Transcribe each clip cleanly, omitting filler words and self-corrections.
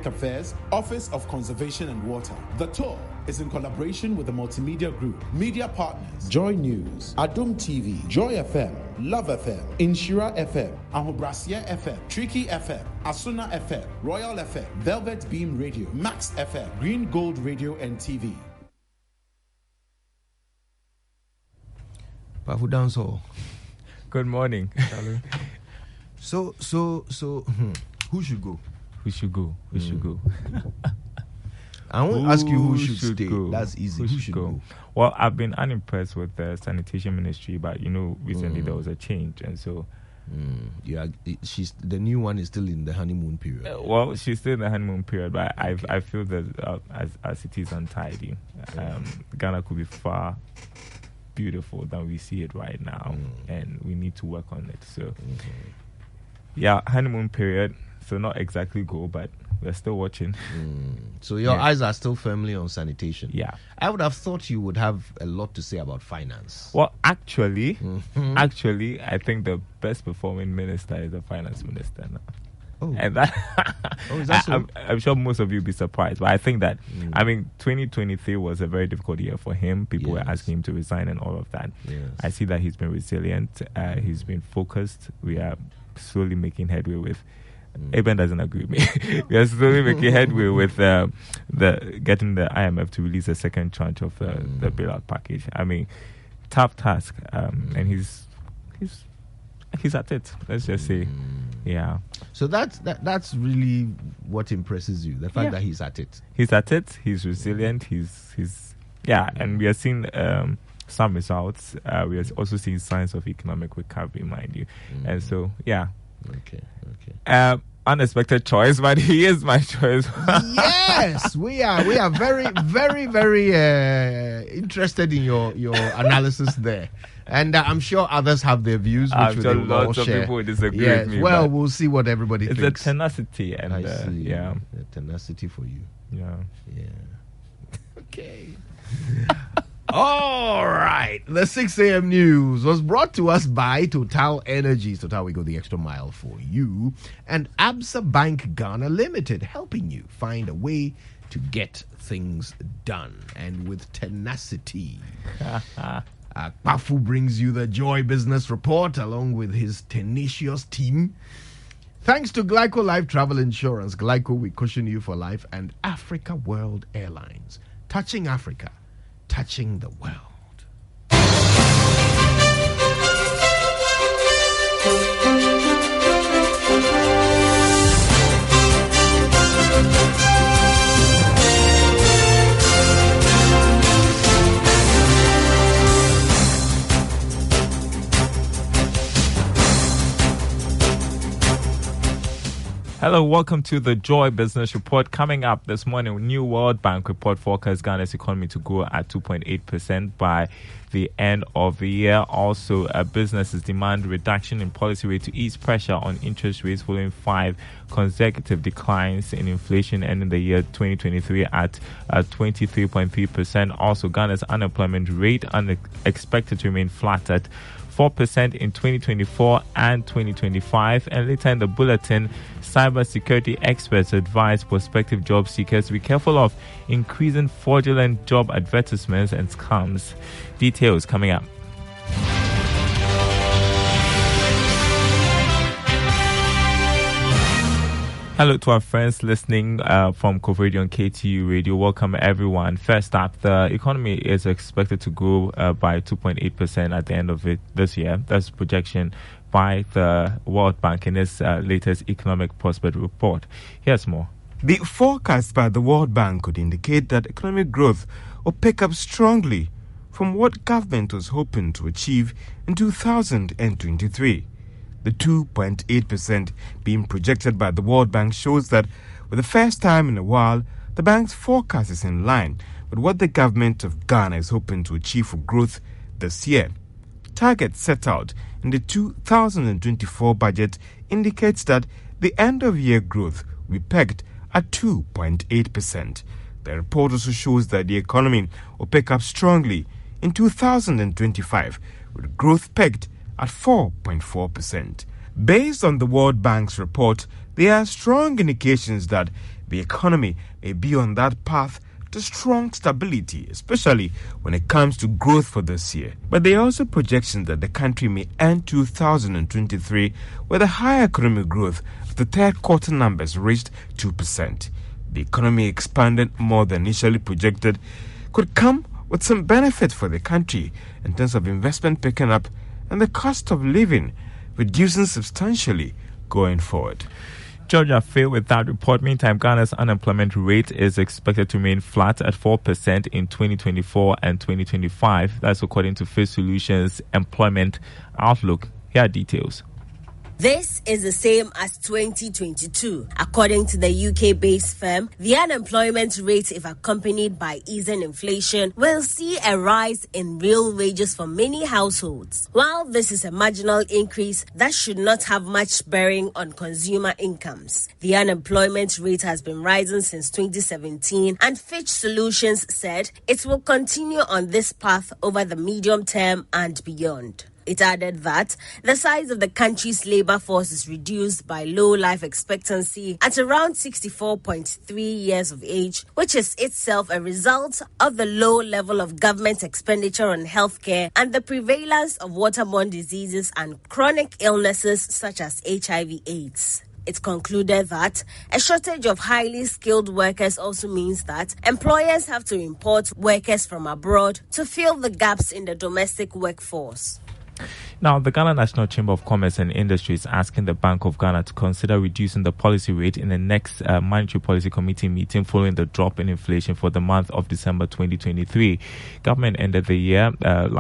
Affairs, Office of Conservation and Water. The tour is in collaboration with the Multimedia Group. Media partners: Joy News, Adum TV, Joy FM, Love FM, Inshira FM, Ahobrasia FM, Tricky FM, Asuna FM, Royal FM, Velvet Beam Radio, Max FM, Green Gold Radio and TV. Pafu Danso. Good morning. So, who should go? Who should go? I won't ask you who should stay. Go? That's easy. Who should go? Well, I've been unimpressed with the sanitation ministry, but recently there was a change, and so. Yeah, she's the new one is still in the honeymoon period. Well, she's still in the honeymoon period, but I feel that as it is untidy, Ghana could be far beautiful than we see it right now, and we need to work on it. So, yeah, honeymoon period. So not exactly go, but we're still watching. So your eyes are still firmly on sanitation. Yeah. I would have thought you would have a lot to say about finance. Well, actually, I think the best performing minister is the finance minister now. Oh. And that, is that so? I'm sure most of you will be surprised, but I think that 2023 was a very difficult year for him. People were asking him to resign and all of that. Yes. I see that he's been resilient. He's been focused. We are slowly making headway with. Eben doesn't agree with me. We are slowly making headway with getting the IMF to release a second tranche of the bailout package. I mean, tough task, and he's at it. Let's just say, yeah. So that's really what impresses you, the fact that he's at it. He's at it. He's resilient. He's and we are seeing some results. We are also seeing signs of economic recovery, mind you, and so yeah. Okay. Unexpected choice, but he is my choice. Yes, we are very, very, very interested in your analysis there, and I'm sure others have their views. Which I'm sure they will lots all of share. people will disagree with me. Well, we'll see what everybody it's thinks. It's a tenacity, and I see. yeah, the tenacity for you. Yeah. Okay. All right. The 6 a.m. news was brought to us by Total Energies. Total, we go the extra mile for you. And Absa Bank Ghana Limited, helping you find a way to get things done. And with tenacity. Pafu brings you the Joy Business Report along with his tenacious team. Thanks to Glyco Life Travel Insurance. Glyco, we cushion you for life. And Africa World Airlines. Touching Africa. Touching the world. Hello, welcome to the Joy Business Report. Coming up this morning, new World Bank report forecasts Ghana's economy to grow at 2.8% by the end of the year. Also, businesses demand reduction in policy rate to ease pressure on interest rates following 5 consecutive declines in inflation, ending the year 2023 at 23.3%. Also, Ghana's unemployment rate expected to remain flat at 4% in 2024 and 2025. And later in the bulletin, cybersecurity experts advise prospective job seekers to be careful of increasing fraudulent job advertisements and scams. Details coming up. Hello to our friends listening from Cove Radio and KTU Radio. Welcome, everyone. First up, the economy is expected to grow by 2.8% at the end of this year. That's a projection by the World Bank in its latest economic prospect report. Here's more. The forecast by the World Bank could indicate that economic growth will pick up strongly from what government was hoping to achieve in 2023. The 2.8% being projected by the World Bank shows that, for the first time in a while, the bank's forecast is in line with what the government of Ghana is hoping to achieve for growth this year. Target set out in the 2024 budget indicates that the end-of-year growth will be pegged at 2.8%. The report also shows that the economy will pick up strongly in 2025, with growth pegged at 4.4%. Based on the World Bank's report, there are strong indications that the economy may be on that path to strong stability, especially when it comes to growth for this year. But there are also projections that the country may end 2023 with a higher economic growth if the third quarter numbers reached 2%. The economy expanded more than initially projected could come with some benefit for the country in terms of investment picking up and the cost of living reducing substantially going forward. Georgia failed with that report. Meantime, Ghana's unemployment rate is expected to remain flat at 4% in 2024 and 2025. That's according to Face Solutions Employment Outlook. Here are details. This is the same as 2022. According to the UK-based firm, the unemployment rate, if accompanied by easing inflation, will see a rise in real wages for many households. While this is a marginal increase, that should not have much bearing on consumer incomes. The unemployment rate has been rising since 2017, and Fitch Solutions said it will continue on this path over the medium term and beyond. It added that the size of the country's labor force is reduced by low life expectancy at around 64.3 years of age, which is itself a result of the low level of government expenditure on healthcare and the prevalence of waterborne diseases and chronic illnesses such as HIV/AIDS. It concluded that a shortage of highly skilled workers also means that employers have to import workers from abroad to fill the gaps in the domestic workforce. Now, the Ghana National Chamber of Commerce and Industry is asking the Bank of Ghana to consider reducing the policy rate in the next Monetary Policy Committee meeting following the drop in inflation for the month of December 2023. Government ended the year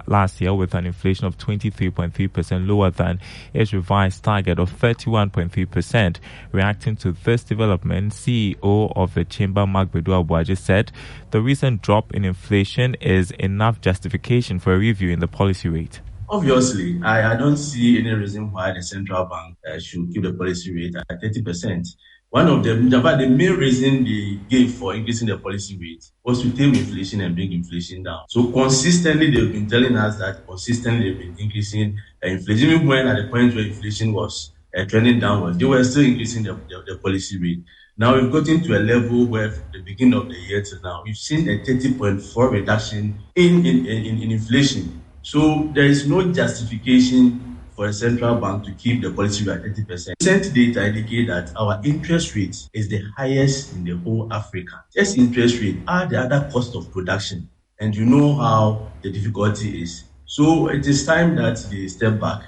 last year with an inflation of 23.3%, lower than its revised target of 31.3%. Reacting to this development, CEO of the Chamber, Mark Bedu-Abuaje, said the recent drop in inflation is enough justification for a review in the policy rate. Obviously, I don't see any reason why the central bank should keep the policy rate at 30%. One of the main reason they gave for increasing the policy rate was to tame inflation and bring inflation down. So consistently, they've been telling us that consistently they've been increasing inflation. Even when at the point where inflation was trending downwards, they were still increasing the policy rate. Now we've gotten to a level where from the beginning of the year to now, we've seen a 30.4 reduction in inflation. So there is no justification for a central bank to keep the policy rate at 30%. Recent data indicate that our interest rate is the highest in the whole Africa. Just interest rate are the other cost of production, and you know how the difficulty is. So it is time that they step back.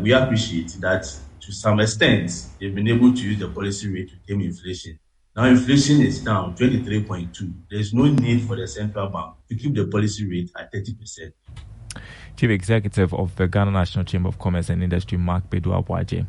We appreciate that to some extent they've been able to use the policy rate to tame inflation. Now inflation is down 23.2. There is no need for the central bank to keep the policy rate at 30%. Chief Executive of the Ghana National Chamber of Commerce and Industry, Mark Bedu-Abuaje.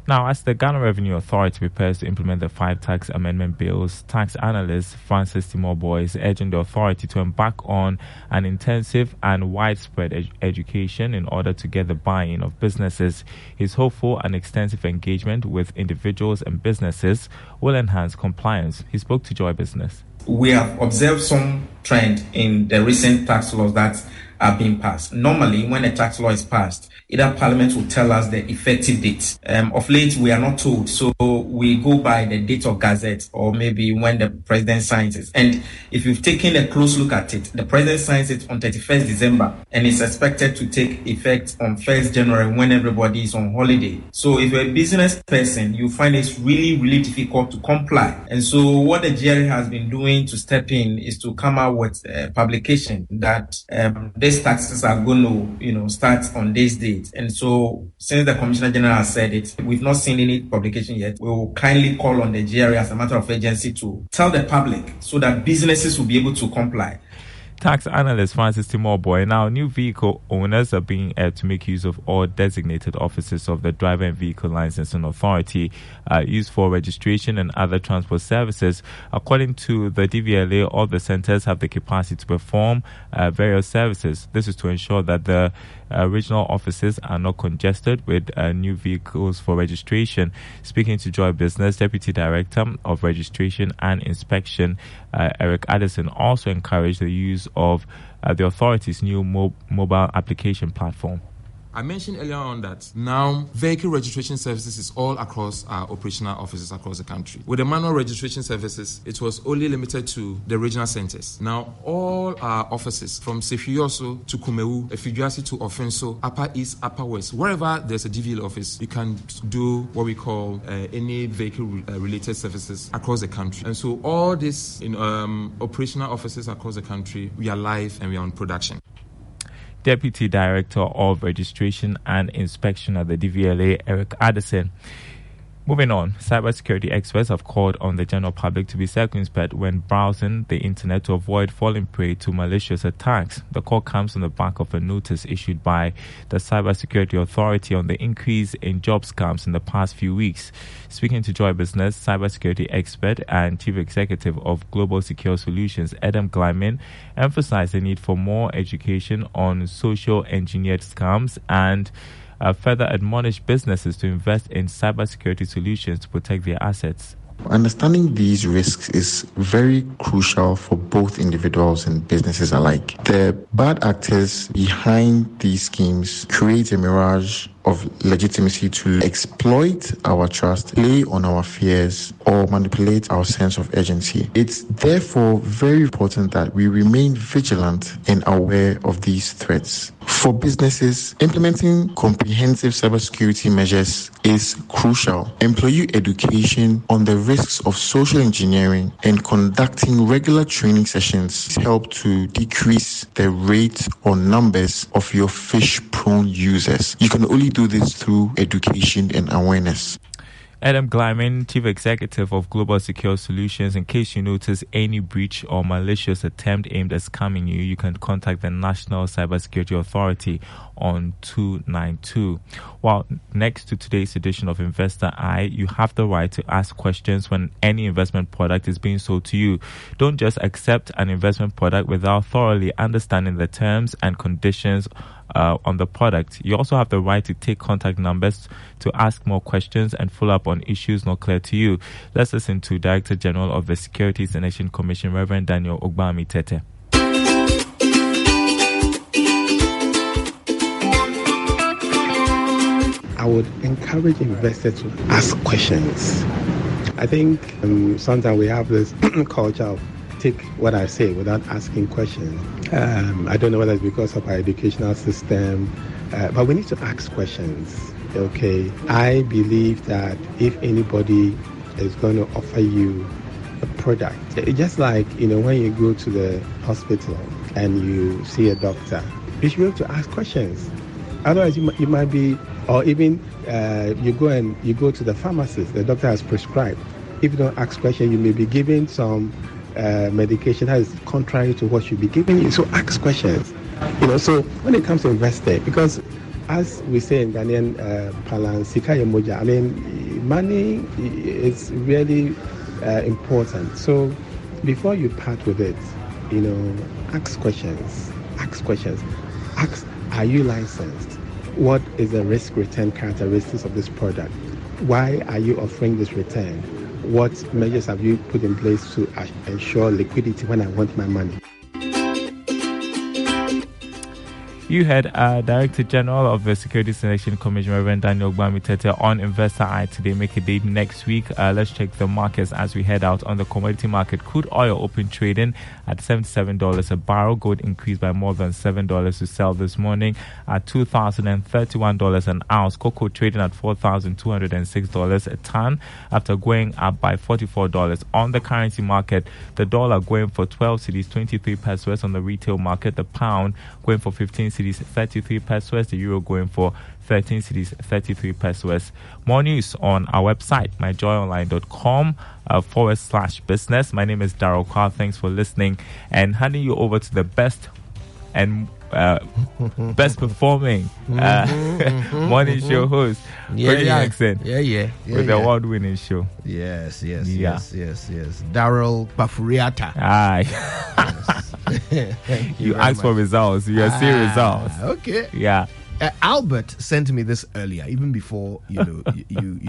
Now, as the Ghana Revenue Authority prepares to implement the 5 tax amendment bills, tax analyst Francis Timoboy is urging the authority to embark on an intensive and widespread education in order to get the buy-in of businesses. He's hopeful an extensive engagement with individuals and businesses will enhance compliance. He spoke to Joy Business. We have observed some trend in the recent tax laws that are being passed. Normally, when a tax law is passed, either Parliament will tell us the effective date. Of late, we are not told, so we go by the date of Gazette or maybe when the President signs it. And if you've taken a close look at it, the President signs it on 31st December and it's expected to take effect on 1st January when everybody is on holiday. So if you're a business person, you find it's really, really difficult to comply. And so what the GRA has been doing to step in is to come out with a publication that these taxes are going to, start on this date. And so since the Commissioner General has said it, we've not seen any publication yet. We will kindly call on the GRA as a matter of urgency to tell the public so that businesses will be able to comply. Tax analyst Francis Timoboy. Now, new vehicle owners are being urged to make use of all designated offices of the Driver and Vehicle Licensing Authority used for registration and other transport services. According to the DVLA, all the centers have the capacity to perform various services. This is to ensure that the regional offices are not congested with new vehicles for registration. Speaking to Joy Business, Deputy Director of Registration and Inspection, Eric Addison, also encouraged the use of the authority's new mobile application platform. I mentioned earlier on that now vehicle registration services is all across our operational offices across the country. With the manual registration services, it was only limited to the regional centers. Now all our offices from Sefioso to Kumewu, Efiduasi to Offenso, Upper East, Upper West, wherever there's a DVL office, you can do what we call any vehicle related services across the country. And so all these operational offices across the country, we are live and we are on production. Deputy Director of Registration and Inspection at the DVLA, Eric Addison. Moving on, cybersecurity experts have called on the general public to be circumspect when browsing the internet to avoid falling prey to malicious attacks. The call comes on the back of a notice issued by the Cybersecurity Authority on the increase in job scams in the past few weeks. Speaking to Joy Business, cybersecurity expert and chief executive of Global Secure Solutions, Adam Glyman, emphasized the need for more education on social engineered scams and further admonish businesses to invest in cybersecurity solutions to protect their assets. Understanding these risks is very crucial for both individuals and businesses alike. The bad actors behind these schemes create a mirage of legitimacy to exploit our trust, play on our fears, or manipulate our sense of urgency. It's therefore very important that we remain vigilant and aware of these threats. For businesses, implementing comprehensive cybersecurity measures is crucial. Employee education on the risks of social engineering and conducting regular training sessions help to decrease the rate or numbers of your phish-prone users. You can only do this through education and awareness. Adam Glyman, Chief Executive of Global Secure Solutions. In case you notice any breach or malicious attempt aimed at scamming you, you can contact the National Cybersecurity Authority on 292. Well, next to today's edition of Investor Eye, you have the right to ask questions when any investment product is being sold to you. Don't just accept an investment product without thoroughly understanding the terms and conditions on the product. You also have the right to take contact numbers to ask more questions and follow up on issues not clear to you. Let's listen to Director General of the Securities and Exchange Commission, Reverend Daniel Ogbami Tete. I would encourage investors to ask questions. I think sometimes we have this culture of take what I say without asking questions. I don't know whether it's because of our educational system, but we need to ask questions. Okay, I believe that if anybody is going to offer you a product, it's just like, when you go to the hospital and you see a doctor, you should be able to ask questions. Otherwise, you might be, or even you go to the pharmacist, the doctor has prescribed. If you don't ask questions, you may be given some medication that is contrary to what should be given you. So ask questions. So when it comes to investing, because as we say in Ghanaian parlance, sika yemoja, I mean, money is really important. So before you part with it, ask questions. Ask questions. Ask, are you licensed? What is the risk return characteristics of this product? Why are you offering this return? What measures have you put in place to ensure liquidity when I want my money? You had Director General of the Securities and Exchange Commission, Reverend Daniel Ogbami Tete, on Investor Eye today. Make a date next week. Let's check the markets as we head out on the commodity market. Crude oil open trading at $77 a barrel. Gold increased by more than $7 to sell this morning at $2,031 an ounce. Cocoa trading at $4,206 a ton after going up by $44. On the currency market, the dollar going for 12 cedis, 23 pesos on the retail market. The pound going for 15 cedis, 33 pesos. The euro going for 13 cedis, 33 pesos. More news on our website, myjoyonline.com/business. My name is Daryl Carr. Thanks for listening, and handing you over to the best and best performing morning show host, Freddie Jackson. With the award-winning show. Yes. Daryl Bafuriata. Aye. You asked for results. You are seeing results. Okay. Yeah. Albert sent me this earlier, even before you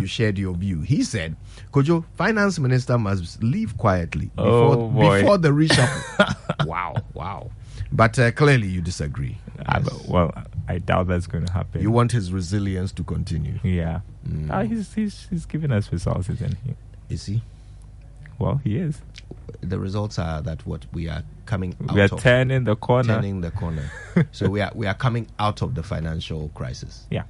shared your view. He said, Kojo, finance minister must leave quietly before the reshuffle. Wow. But clearly you disagree. Well, I doubt that's going to happen. You want his resilience to continue. Yeah. He's giving us results, isn't he? Is he? Well, he is. The results are that what we are coming out we are of. turning the corner. So we are coming out of the financial crisis. Yeah.